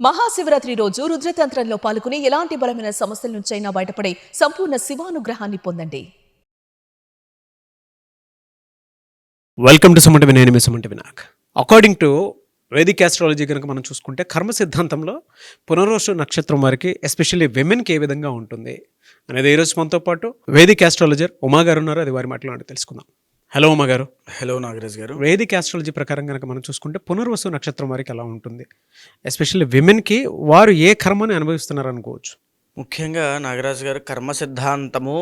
మహాశివరాత్రి రోజు రుద్రతంత్రంలో పాల్గొని ఎలాంటి బలమైన సమస్యల నుంచైనా బయటపడే సంపూర్ణ శివానుగ్రహాన్ని పొందండి. Welcome to Sumanti Vinay. మీ Sumanti Vinayak. According to Vedic astrology కనుక మనం చూసుకుంటే కర్మ సిద్ధాంతంలో పునర్వసు నక్షత్రం వారికి ఎస్పెషల్లీ విమెన్కి ఏ విధంగా ఉంటుంది అనేది ఈరోజు మనతో పాటు వేదిక్ ఆస్ట్రాలజర్ ఉమా గారు ఉన్నారు. అది వారి మాటలో తెలుసుకుందాం. హలో ఉమా గారు. హలో నాగరాజ్ గారు. వేదిక్ ఆస్ట్రాలజీ ప్రకారం కనుక మనం చూసుకుంటే పునర్వసు నక్షత్రం వారికి ఎలా ఉంటుంది, ఎస్పెషల్లీ విమెన్కి వారు ఏ కర్మని అనుభవిస్తున్నారు అనుకోవచ్చు? ముఖ్యంగా నాగరాజు గారు, కర్మ సిద్ధాంతము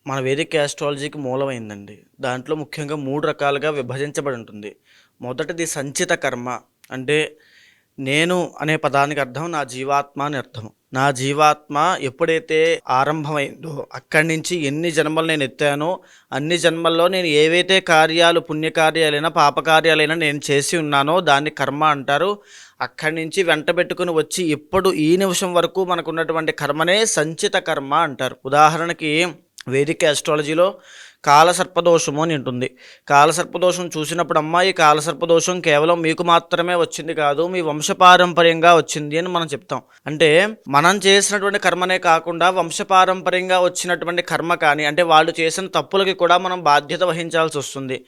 మన వేదిక ఆస్ట్రాలజీకి మూలమైందండి. దాంట్లో ముఖ్యంగా 3 రకాలుగా విభజించబడి ఉంటుంది. మొదటిది సంచిత కర్మ. అంటే నేను అనే పదానికి అర్థం నా జీవాత్మ అని అర్థం. నా జీవాత్మ ఎప్పుడైతే ఆరంభమైందో అక్కడి నుంచి ఎన్ని జన్మలు నేను ఎత్తానో అన్ని జన్మల్లో నేను ఏవైతే కార్యాలు, పుణ్యకార్యాలైనా పాపకార్యాలైనా నేను చేసి ఉన్నానో దాన్ని కర్మ అంటారు. అక్కడి నుంచి వెంట పెట్టుకుని వచ్చి ఇప్పుడు ఈ నిమిషం వరకు మనకున్నటువంటి కర్మనే సంచిత కర్మ అంటారు. ఉదాహరణకి వేదిక ఆస్ట్రాలజీలో కాలసర్పదోషము అని ఉంటుంది. కాలసర్పదోషం చూసినప్పుడు అమ్మాయి కాలసర్పదోషం కేవలం మీకు మాత్రమే వచ్చింది కాదు, మీ వంశపారంపర్యంగా వచ్చింది అని మనం చెప్తాం. అంటే మనం చేసినటువంటి కర్మనే కాకుండా వంశపారంపర్యంగా వచ్చినటువంటి కర్మ కానీ, అంటే వాళ్ళు చేసిన తప్పులకి కూడా మనం బాధ్యత వహించాల్సి వస్తుంది.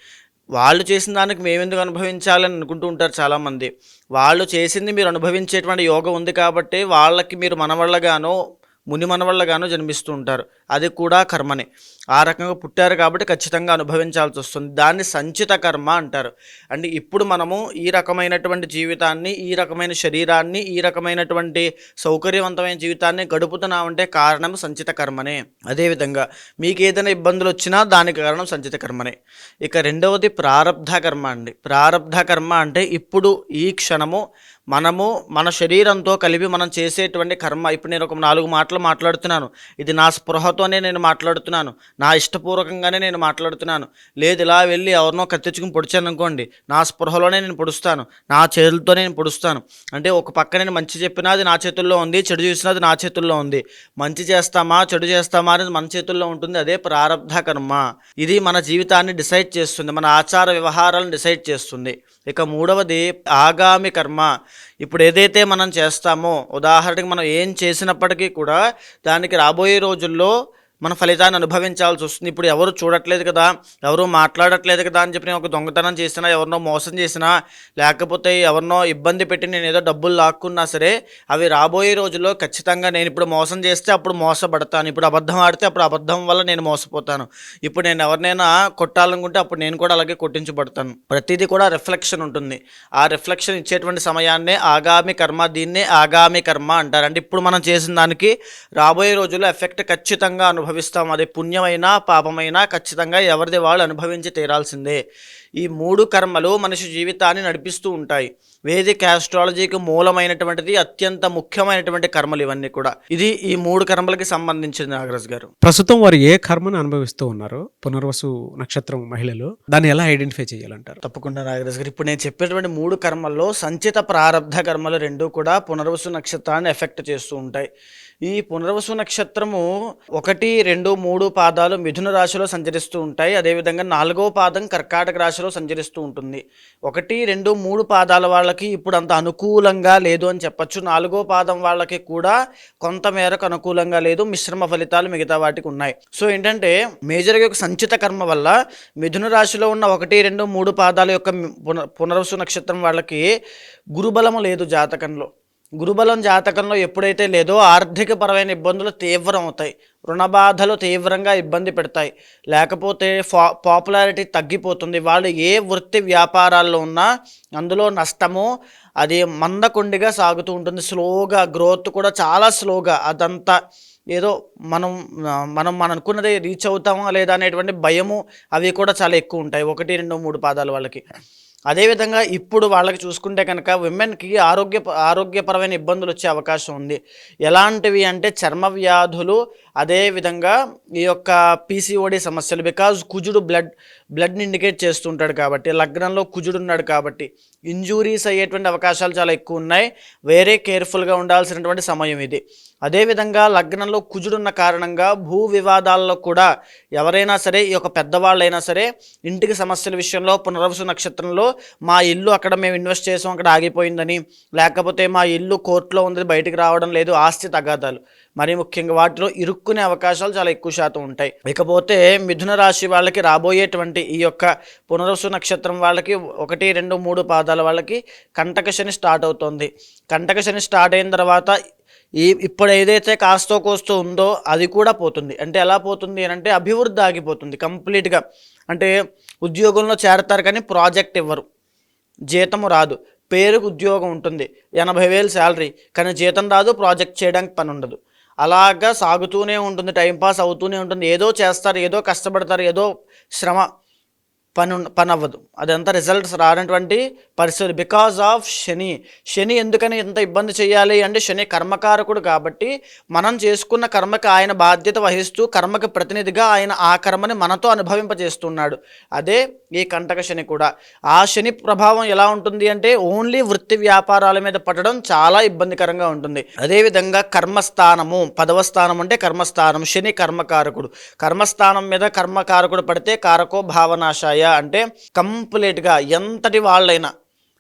వాళ్ళు చేసిన దానికి మేమెందుకు అనుభవించాలని అనుకుంటూ ఉంటారు చాలామంది. వాళ్ళు చేసింది మీరు అనుభవించేటువంటి యోగం ఉంది కాబట్టి వాళ్ళకి మీరు మనవళ్ళగానో ముని మనవళ్ళగానో జన్మిస్తూ ఉంటారు. అది కూడా కర్మనే. ఆ రకంగా పుట్టారు కాబట్టి ఖచ్చితంగా అనుభవించాల్సి వస్తుంది. దాన్ని సంచిత కర్మ అంటారు. అంటే ఇప్పుడు మనము ఈ రకమైనటువంటి జీవితాన్ని, ఈ రకమైన శరీరాన్ని, ఈ రకమైనటువంటి సౌకర్యవంతమైన జీవితాన్ని గడుపుతున్నామంటే కారణం సంచిత కర్మనే. అదేవిధంగా మీకు ఏదైనా ఇబ్బందులు వచ్చినా దానికి కారణం సంచిత కర్మనే. ఇక రెండవది ప్రారబ్ధ కర్మ అండి. ప్రారబ్ధ కర్మ అంటే ఇప్పుడు ఈ క్షణము మనము మన శరీరంతో కలిపి మనం చేసేటువంటి కర్మ. ఇప్పుడు నేను ఒక 4 మాటలు మాట్లాడుతున్నాను, ఇది నా స్పృహతోనే నేను మాట్లాడుతున్నాను, నా ఇష్టపూర్వకంగానే నేను మాట్లాడుతున్నాను. లేదు ఇలా వెళ్ళి ఎవరినో కత్తించుకుని పొడిచాను అనుకోండి, నా స్పృహలోనే నేను పొడుస్తాను, నా చేతులతోనే నేను పొడుస్తాను. అంటే ఒక పక్క నేను మంచి చెప్పినా అది నా చేతుల్లో ఉంది, చెడు చూసినా అది నా చేతుల్లో ఉంది. మంచి చేస్తామా చెడు చేస్తామా అనేది మన చేతుల్లో ఉంటుంది. అదే ప్రారబ్ధ కర్మ. ఇది మన జీవితాన్ని డిసైడ్ చేస్తుంది, మన ఆచార వ్యవహారాలను డిసైడ్ చేస్తుంది. ఇక మూడవది ఆగామి కర్మ. ఇప్పుడు ఏదైతే మనం చేస్తామో, ఉదాహరణకి మనం ఏం చేసినప్పటికీ కూడా దానికి రాబోయే రోజుల్లో మన ఫలితాన్ని అనుభవించాల్సి వస్తుంది. ఇప్పుడు ఎవరు చూడట్లేదు కదా, ఎవరు మాట్లాడట్లేదు కదా అని చెప్పి నేను ఒక దొంగతనం చేసినా, ఎవరినో మోసం చేసినా, లేకపోతే ఎవరినో ఇబ్బంది పెట్టి నేను ఏదో డబ్బులు లాక్కున్నా సరే, అవి రాబోయే రోజుల్లో ఖచ్చితంగా నేను ఇప్పుడు మోసం చేస్తే అప్పుడు మోసపడతాను, ఇప్పుడు అబద్ధం ఆడితే అప్పుడు అబద్ధం వల్ల నేను మోసపోతాను, ఇప్పుడు నేను ఎవరినైనా కొట్టాలనుకుంటే అప్పుడు నేను కూడా అలాగే కొట్టించబడతాను. ప్రతిదీ కూడా రిఫ్లెక్షన్ ఉంటుంది. ఆ రిఫ్లెక్షన్ ఇచ్చేటువంటి సమయాన్నే ఆగామి కర్మ. దీన్నే ఆగామి కర్మ అంటారు. అంటే ఇప్పుడు మనం చేసిన దానికి రాబోయే రోజుల్లో ఎఫెక్ట్ ఖచ్చితంగా అనుభవిస్తాం. అది పుణ్యమైనా పాపమైనా ఖచ్చితంగా ఎవరిది వాళ్ళు అనుభవించి తీరాల్సిందే. ఈ 3 కర్మలు మనిషి జీవితాన్ని నడిపిస్తూ ఉంటాయి. వేదిక ఆస్ట్రాలజీకి మూలమైనటువంటిది, అత్యంత ముఖ్యమైనటువంటి కర్మలు ఇవన్నీ కూడా. ఇది ఈ 3 కర్మలకి సంబంధించింది నాగరాజ్ గారు. ప్రస్తుతం వారు ఏ కర్మను అనుభవిస్తూ ఉన్నారు పునర్వసు నక్షత్రం మహిళలు, దాన్ని ఎలా ఐడెంటిఫై చేయాలంటారు? తప్పకుండా నాగరాజ్ గారు, ఇప్పుడు నేను చెప్పేటువంటి 3 కర్మల్లో సంచిత ప్రారబ్ధ కర్మలు 2 కూడా పునర్వసు నక్షత్రాన్ని ఎఫెక్ట్ చేస్తూ ఉంటాయి. ఈ పునర్వసు నక్షత్రము 1, 2, 3 పాదాలు మిథున రాశిలో సంచరిస్తూ ఉంటాయి. అదేవిధంగా 4వ పాదం కర్కాటక రాశిలో సంచరిస్తూ ఉంటుంది. 1, 2, 3 పాదాల వాళ్ళకి ఇప్పుడు అంత అనుకూలంగా లేదు అని చెప్పచ్చు. 4వ పాదం వాళ్ళకి కూడా కొంత మేరకు అనుకూలంగా లేదు, మిశ్రమ ఫలితాలు మిగతా వాటికి ఉన్నాయి. సో ఏంటంటే మేజర్గా ఒక సంచిత కర్మ వల్ల మిథున రాశిలో ఉన్న 1, 2, 3 పాదాల యొక్క పునర్వసు నక్షత్రం వాళ్ళకి గురుబలము లేదు జాతకంలో. గురుబలం జాతకంలో ఎప్పుడైతే లేదో ఆర్థిక పరమైన ఇబ్బందులు తీవ్రం అవుతాయి, రుణబాధలు తీవ్రంగా ఇబ్బంది పెడతాయి, లేకపోతే పాపులారిటీ తగ్గిపోతుంది. వాళ్ళు ఏ వృత్తి వ్యాపారాల్లో ఉన్నా అందులో నష్టము అది మందకొండిగా సాగుతూ ఉంటుంది. స్లోగా గ్రోత్ కూడా చాలా స్లోగా, అదంతా ఏదో మనం అనుకున్నది రీచ్ అవుతామా లేదా అనేటువంటి భయము అవి కూడా చాలా ఎక్కువ ఉంటాయి 1, 2, 3 పాదాల వాళ్ళకి. అదేవిధంగా ఇప్పుడు వాళ్ళకి చూసుకుంటే కనుక విమెన్కి ఆరోగ్యపరమైన ఇబ్బందులు వచ్చే అవకాశం ఉంది. ఎలాంటివి అంటే చర్మ వ్యాధులు, అదేవిధంగా ఈ యొక్క పీసీఓడి సమస్యలు. బికాజ్ కుజుడు బ్లడ్ని ఇండికేట్ చేస్తుంటాడు కాబట్టి, లగ్నంలో కుజుడు ఉన్నాడు కాబట్టి ఇంజూరీస్ అయ్యేటువంటి అవకాశాలు చాలా ఎక్కువ ఉన్నాయి. వేరే కేర్ఫుల్గా ఉండాల్సినటువంటి సమయం ఇది. అదేవిధంగా లగ్నంలో కుజుడున్న కారణంగా భూ వివాదాల్లో కూడా ఎవరైనా సరే, ఈ యొక్క పెద్దవాళ్ళైనా సరే, ఇంటికి సమస్యల విషయంలో పునర్వసు నక్షత్రంలో మా ఇల్లు అక్కడ మేము ఇన్వెస్ట్ చేసాం అక్కడ ఆగిపోయిందని, లేకపోతే మా ఇల్లు కోర్టులో ఉంది బయటికి రావడం లేదు, ఆస్తి తగాదాలు మరీ ముఖ్యంగా వాటిలో ఇరుక్కునే అవకాశాలు చాలా ఎక్కువ శాతం ఉంటాయి. ఇకపోతే మిథున రాశి వాళ్ళకి రాబోయేటువంటి ఈ యొక్క పునర్వసు నక్షత్రం వాళ్ళకి 1, 2, 3 పాదాల వాళ్ళకి కంటక శని స్టార్ట్ అవుతుంది. కంటక శని స్టార్ట్ అయిన తర్వాత ఇప్పుడు ఏదైతే కాస్తో కోస్తో ఉందో అది కూడా పోతుంది. అంటే ఎలా పోతుంది అని అంటే అభివృద్ధి ఆగిపోతుంది కంప్లీట్గా. అంటే ఉద్యోగంలో చేరతారు కానీ ప్రాజెక్ట్ ఇవ్వరు, జీతము రాదు, పేరుకు ఉద్యోగం ఉంటుంది, 80,000 శాలరీ, కానీ జీతం రాదు, ప్రాజెక్ట్ చేయడానికి పని ఉండదు. అలాగా సాగుతూనే ఉంటుంది, టైంపాస్ అవుతూనే ఉంటుంది. ఏదో చేస్తారు, ఏదో కష్టపడతారు, ఏదో శ్రమ, పని అవ్వదు. అదంతా రిజల్ట్స్ రానటువంటి పరిస్థితి బికాజ్ ఆఫ్ శని. శని ఎందుకని ఇంత ఇబ్బంది చేయాలి అంటే శని కర్మకారకుడు కాబట్టి మనం చేసుకున్న కర్మకి ఆయన బాధ్యత వహిస్తూ కర్మకి ప్రతినిధిగా ఆయన ఆ కర్మని మనతో అనుభవింపజేస్తున్నాడు. అదే ఈ కంటక శని కూడా. ఆ శని ప్రభావం ఎలా ఉంటుంది అంటే ఓన్లీ వృత్తి వ్యాపారాల మీద పడడం చాలా ఇబ్బందికరంగా ఉంటుంది. అదేవిధంగా కర్మస్థానము, 10వ స్థానం అంటే కర్మస్థానం, శని కర్మకారకుడు. కర్మస్థానం మీద కర్మకారకుడు పడితే కారకో భావనాశాయ అంటే కంప్లీట్గా ఎంతటి వాళ్ళైనా,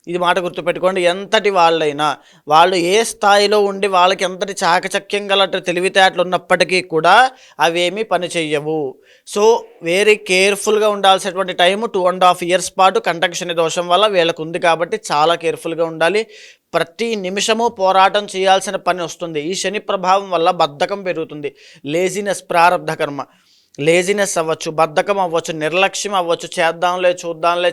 ఇది మాట గుర్తుపెట్టుకోండి, ఎంతటి వాళ్ళైనా వాళ్ళు ఏ స్థాయిలో ఉండి వాళ్ళకి ఎంతటి చాకచక్యం గల తెలివితేటలు ఉన్నప్పటికీ కూడా అవేమీ పని చెయ్యవు. సో వెరీ కేర్ఫుల్గా ఉండాల్సినటువంటి టైము 2.5 years పాటు కంటక శని దోషం వల్ల వీళ్ళకు ఉంది కాబట్టి చాలా కేర్ఫుల్గా ఉండాలి. ప్రతి నిమిషము పోరాటం చేయాల్సిన పని వస్తుంది. ఈ శని ప్రభావం వల్ల బద్ధకం పెరుగుతుంది, లేజినెస్, ప్రారబ్ధ కర్మ, లేజినెస్ అవ్వచ్చు, బద్ధకం అవ్వచ్చు, నిర్లక్ష్యం అవ్వచ్చు, చేద్దాంలే చూద్దాంలే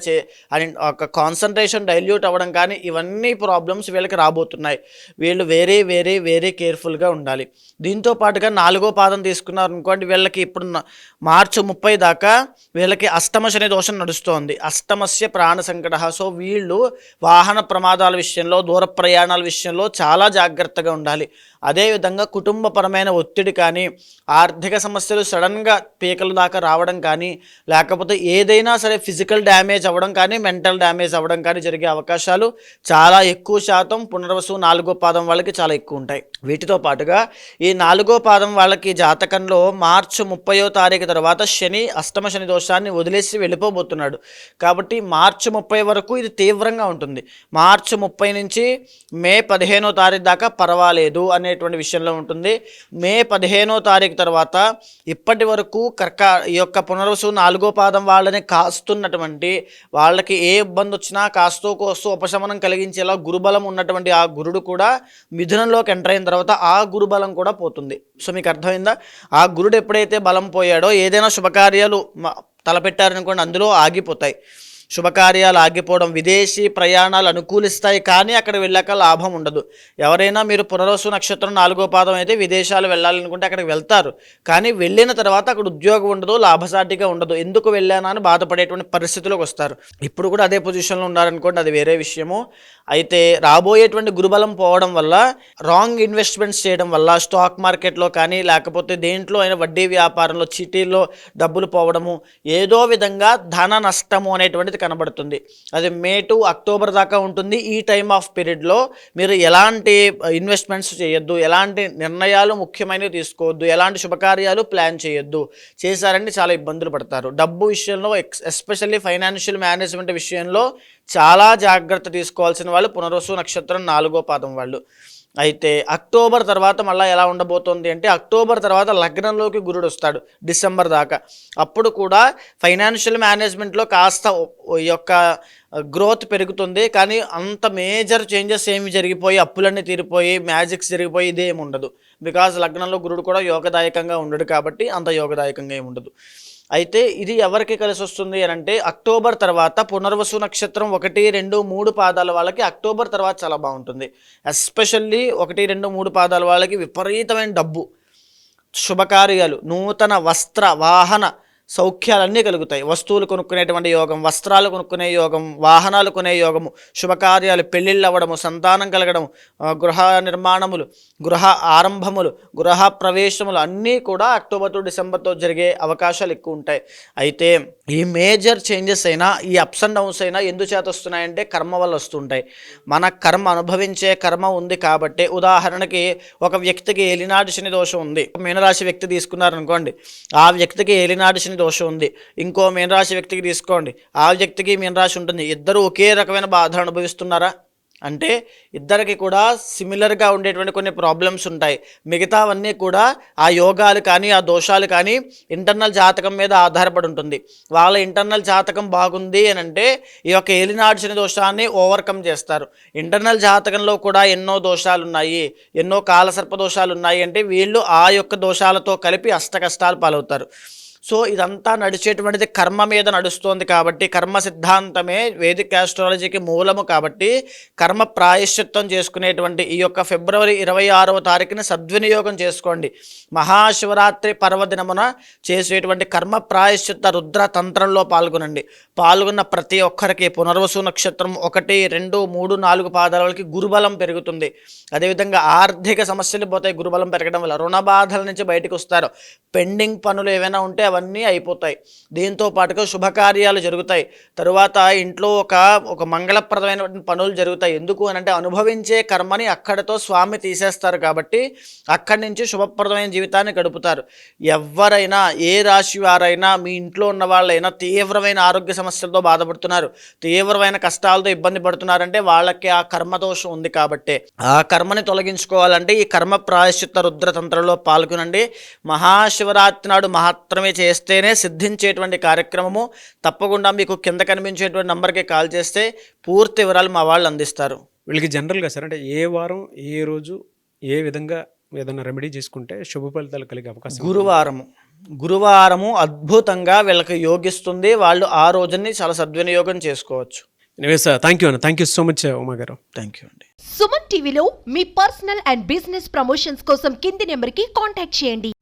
అని ఒక కాన్సన్ట్రేషన్ డైల్యూట్ అవ్వడం కానీ ఇవన్నీ ప్రాబ్లమ్స్ వీళ్ళకి రాబోతున్నాయి. వీళ్ళు వెరీ వెరీ వెరీ కేర్ఫుల్గా ఉండాలి. దీంతో పాటుగా 4వ పాదం తీసుకున్నారు అనుకోండి, వీళ్ళకి ఇప్పుడు మార్చి 30 దాకా వీళ్ళకి అష్టమ శని దోషం నడుస్తోంది. అష్టమస్య ప్రాణ సంకట. సో వీళ్ళు వాహన ప్రమాదాల విషయంలో, దూర ప్రయాణాల విషయంలో చాలా జాగ్రత్తగా ఉండాలి. అదేవిధంగా కుటుంబపరమైన ఒత్తిడి కానీ, ఆర్థిక సమస్యలు సడన్గా పీకల దాకా రావడం కానీ, లేకపోతే ఏదైనా సరే ఫిజికల్ డ్యామేజ్ అవ్వడం కానీ, మెంటల్ డ్యామేజ్ అవ్వడం కానీ జరిగే అవకాశాలు చాలా ఎక్కువ శాతం పునర్వసు 4వ పాదం వాళ్ళకి చాలా ఎక్కువ ఉంటాయి. వీటితో పాటుగా ఈ 4వ పాదం వాళ్ళకి జాతకంలో మార్చి 30వ తారీఖు తర్వాత శని అష్టమ శని దోషాన్ని వదిలేసి వెళ్ళిపోబోతున్నాడు. కాబట్టి మార్చి 30 వరకు ఇది తీవ్రంగా ఉంటుంది. మార్చి 30 నుంచి మే 15వ తారీఖు దాకా పర్వాలేదు అనేటువంటి విషయంలో ఉంటుంది. మే 15వ తారీఖు తర్వాత ఇప్పటి వరకు ఈ యొక్క పునర్వసు 4వ పాదం వాళ్ళని కాస్తున్నటువంటి వాళ్ళకి ఏ ఇబ్బంది వచ్చినా కాస్తో కోస్తూ ఉపశమనం కలిగించేలా గురుబలం ఉన్నటువంటి ఆ గురుడు కూడా మిథునంలోకి ఎంటర్ అయిన తర్వాత ఆ గురుబలం కూడా పోతుంది. సో మీకు అర్థమైందా? ఆ గురుడు ఎప్పుడైతే బలం పోయాడో ఏదైనా శుభకార్యాలు తలపెట్టారనుకోండి అందులో ఆగిపోతాయి. శుభకార్యాలు ఆగిపోవడం, విదేశీ ప్రయాణాలు అనుకూలిస్తాయి కానీ అక్కడ వెళ్ళాక లాభం ఉండదు. ఎవరైనా మీరు పునర్వసు నక్షత్రం 4వ పాదం అయితే విదేశాలు వెళ్ళాలనుకుంటే అక్కడికి వెళ్తారు, కానీ వెళ్ళిన తర్వాత అక్కడ ఉద్యోగం ఉండదు, లాభసాటిగా ఉండదు. ఎందుకు వెళ్ళానా అని బాధపడేటువంటి పరిస్థితిలోకి వస్తారు. ఇప్పుడు కూడా అదే పొజిషన్లో ఉన్నారనుకోండి, అది వేరే విషయము. అయితే రాబోయేటువంటి గురుబలం పోవడం వల్ల, రాంగ్ ఇన్వెస్ట్మెంట్స్ చేయడం వల్ల, స్టాక్ మార్కెట్లో కానీ లేకపోతే దేంట్లో అయినా వడ్డీ వ్యాపారంలో చీటీల్లో డబ్బులు పోవడము, ఏదో విధంగా ధన నష్టము అనేటువంటిది కనబడుతుంది. అది మే టు అక్టోబర్ దాకా ఉంటుంది. ఈ టైమ్ ఆఫ్ పీరియడ్లో మీరు ఎలాంటి ఇన్వెస్ట్మెంట్స్ చేయొద్దు, ఎలాంటి నిర్ణయాలు ముఖ్యమైనవి తీసుకోవద్దు, ఎలాంటి శుభకార్యాలు ప్లాన్ చేయొద్దు. చేశారంటే చాలా ఇబ్బందులు పడతారు. డబ్బు విషయంలో ఎస్పెషల్లీ ఫైనాన్షియల్ మేనేజ్మెంట్ విషయంలో చాలా జాగ్రత్త తీసుకోవాల్సిన వాళ్ళు పునర్వసు నక్షత్రం 4వ పాదం వాళ్ళు. అయితే అక్టోబర్ తర్వాత మళ్ళీ ఎలా ఉండబోతోంది అంటే, అక్టోబర్ తర్వాత లగ్నంలోకి గురుడు వస్తాడు డిసెంబర్ దాకా. అప్పుడు కూడా ఫైనాన్షియల్ మేనేజ్మెంట్లో కాస్త ఈ యొక్క గ్రోత్ పెరుగుతుంది, కానీ అంత మేజర్ చేంజెస్ ఏమి జరిగిపోయి అప్పులన్నీ తీరిపోయి మ్యాజిక్స్ జరిగిపోయి ఇదేమి ఉండదు. బికాజ్ లగ్నంలో గురుడు కూడా యోగదాయకంగా ఉండడు కాబట్టి అంత యోగదాయకంగా ఏమి ఉండదు. అయితే ఇది ఎవరికి కలిసి వస్తుంది అని అంటే, అక్టోబర్ తర్వాత పునర్వసు నక్షత్రం 1, 2, 3 పాదాల వాళ్ళకి అక్టోబర్ తర్వాత చాలా బాగుంటుంది. ఎస్పెషల్లీ 1, 2, 3 పాదాల వాళ్ళకి విపరీతమైన డబ్బు, శుభకార్యాలు, నూతన వస్త్ర వాహన సౌఖ్యాలన్నీ కలుగుతాయి. వస్తువులు కొనుక్కునేటువంటి యోగం, వస్త్రాలు కొనుక్కునే యోగం, వాహనాలు కొనే యోగము, శుభకార్యాలు, పెళ్ళిళ్ళు అవ్వడము, సంతానం కలగడం, గృహ నిర్మాణములు, గృహ ఆరంభములు, గృహ ప్రవేశములు అన్నీ కూడా అక్టోబర్ టు డిసెంబర్తో జరిగే అవకాశాలు ఎక్కువ ఉంటాయి. అయితే ఈ మేజర్ చేంజెస్ అయినా, ఈ అప్స్ అండ్ డౌన్స్ అయినా ఎందుచేత వస్తున్నాయంటే కర్మ వల్ల వస్తుంటాయి. మన కర్మ, అనుభవించే కర్మ ఉంది కాబట్టి, ఉదాహరణకి ఒక వ్యక్తికి ఏలినాటి శని దోషం ఉంది. మీనరాశి వ్యక్తి తీసుకున్నారనుకోండి, ఆ వ్యక్తికి ఏలినాటి శని దోషం ఉంది. ఇంకో మీనరాశి వ్యక్తికి తీసుకోండి, ఆ వ్యక్తికి మీనరాశి ఉంటుంది. ఇద్దరు ఒకే రకమైన బాధ అనుభవిస్తున్నారా అంటే ఇద్దరికి కూడా సిమిలర్గా ఉండేటువంటి కొన్ని ప్రాబ్లమ్స్ ఉంటాయి. మిగతావన్నీ కూడా ఆ యోగాలు కానీ, ఆ దోషాలు కానీ ఇంటర్నల్ జాతకం మీద ఆధారపడి ఉంటుంది. వాళ్ళ ఇంటర్నల్ జాతకం బాగుంది అని అంటే ఈ యొక్క ఏలినాటి శని దోషాన్ని ఓవర్కమ్ చేస్తారు. ఇంటర్నల్ జాతకంలో కూడా ఎన్నో దోషాలు ఉన్నాయి, ఎన్నో కాలసర్ప దోషాలు ఉన్నాయి అంటే వీళ్ళు ఆ యొక్క దోషాలతో కలిపి అష్ట కష్టాలు పాలవుతారు. సో ఇదంతా నడిచేటువంటిది కర్మ మీద నడుస్తోంది కాబట్టి, కర్మ సిద్ధాంతమే వేదిక్ ఆస్ట్రాలజీకి మూలము కాబట్టి, కర్మ ప్రాయశ్చిత్తం చేసుకునేటువంటి ఈ యొక్క ఫిబ్రవరి 26వ తారీఖున సద్వినియోగం చేసుకోండి. మహాశివరాత్రి పర్వదినమున చేసేటువంటి కర్మ ప్రాయశ్చిత్త రుద్ర తంత్రంలో పాల్గొనండి. పాల్గొన్న ప్రతి ఒక్కరికి పునర్వసు నక్షత్రం 1, 2, 3, 4 పాదాలకి గురుబలం పెరుగుతుంది. అదేవిధంగా ఆర్థిక సమస్యలు పోతాయి గురుబలం పెరగడం వల్ల. రుణ బాధల నుంచి బయటకు వస్తారు. పెండింగ్ పనులు ఏవైనా ఉంటే అవన్నీ అయిపోతాయి. దీంతో పాటుగా శుభకార్యాలు జరుగుతాయి. తరువాత ఇంట్లో ఒక మంగళప్రదమైన పనులు జరుగుతాయి. ఎందుకు అని అంటే అనుభవించే కర్మని అక్కడితో స్వామి తీసేస్తారు కాబట్టి అక్కడి నుంచి శుభప్రదమైన జీవితాన్ని గడుపుతారు. ఎవరైనా, ఏ రాశి వారైనా, మీ ఇంట్లో ఉన్న వాళ్ళైనా తీవ్రమైన ఆరోగ్య సమస్యలతో బాధపడుతున్నారు, తీవ్రమైన కష్టాలతో ఇబ్బంది పడుతున్నారంటే వాళ్ళకి ఆ కర్మదోషం ఉంది కాబట్టి ఆ కర్మని తొలగించుకోవాలంటే ఈ కర్మ ప్రాయశ్చిత్త రుద్రతంత్రంలో పాల్గొనండి. మహాశివరాత్రి నాడు మాత్రమే చేస్తేనే సిద్ధించేటువంటి కార్యక్రమము. తప్పకుండా మీకు కింద కనిపించేటువంటి నంబర్కి కాల్ చేస్తే పూర్తి వివరాలు మా వాళ్ళు అందిస్తారు. వీళ్ళకి జనరల్గా సార్ అంటే ఏ వారం, ఏ రోజు, ఏ విధంగా ఏదైనా రెమెడీ చేసుకుంటే శుభ ఫలితాలు కలిగే అవకాశం? గురువారము అద్భుతంగా వీళ్ళకి యోగిస్తుంది. వాళ్ళు ఆ రోజుని చాలా సద్వినియోగం చేసుకోవచ్చు. థ్యాంక్ యూ అన్న, thank you so much Uma గారు. థ్యాంక్ యూ అండి. సుమన్ టీవీలో మీ పర్సనల్ అండ్ బిజినెస్ ప్రమోషన్స్ కోసం కింది నెంబర్కి కాంటాక్ట్ చేయండి.